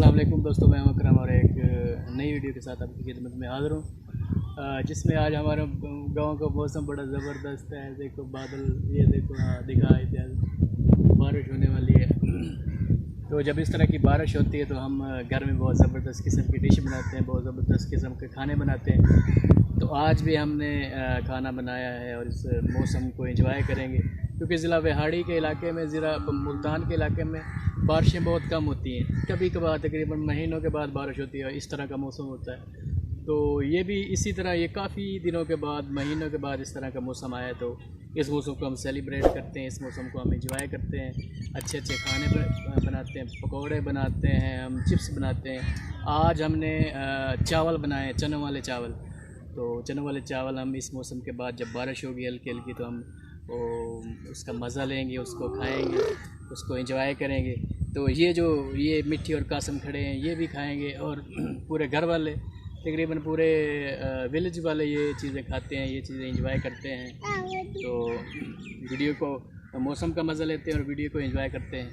अस्सलाम वालेकुम दोस्तों, मैं अकरम और एक नई वीडियो के साथ आपकी खिदमत में हाज़िर हूँ, जिसमें आज हमारे गांव का मौसम बड़ा ज़बरदस्त है। देखो बादल, ये देखो, हाँ दिखा इधर बारिश होने वाली है। तो जब इस तरह की बारिश होती है तो हम घर में बहुत ज़बरदस्त किस्म की डिश बनाते हैं, बहुत ज़बरदस्त किस्म के खाने बनाते हैं। तो आज भी हमने खाना बनाया है और इस मौसम को एंजॉय करेंगे, क्योंकि ज़िला वेहाड़ी के इलाके में, ज़िला मुल्तान के इलाके में बारिशें बहुत कम होती हैं। कभी कभार तकरीबन महीनों के बाद बारिश होती है, इस तरह का मौसम होता है। तो ये भी इसी तरह, ये काफ़ी दिनों के बाद, महीनों के बाद इस तरह का मौसम आया। तो इस मौसम को हम सेलिब्रेट करते हैं, इस मौसम को हम एंजॉय करते हैं, अच्छे अच्छे खाने बनाते हैं, पकौड़े बनाते हैं, हम चिप्स बनाते हैं। आज हमने चावल बनाए, चनों वाले चावल। तो चनों वाले चावल हम इस मौसम के बाद, जब बारिश होगी हल्की हल्की, तो हम उसका मज़ा लेंगे, उसको खाएंगे, उसको एंजॉय करेंगे। तो ये मिट्टी और कासम खड़े हैं, ये भी खाएंगे, और पूरे घर वाले, तकरीबन पूरे विलेज वाले ये चीज़ें खाते हैं, ये चीज़ें एंजॉय करते हैं। तो वीडियो को, मौसम का मज़ा लेते हैं और वीडियो को एंजॉय करते हैं।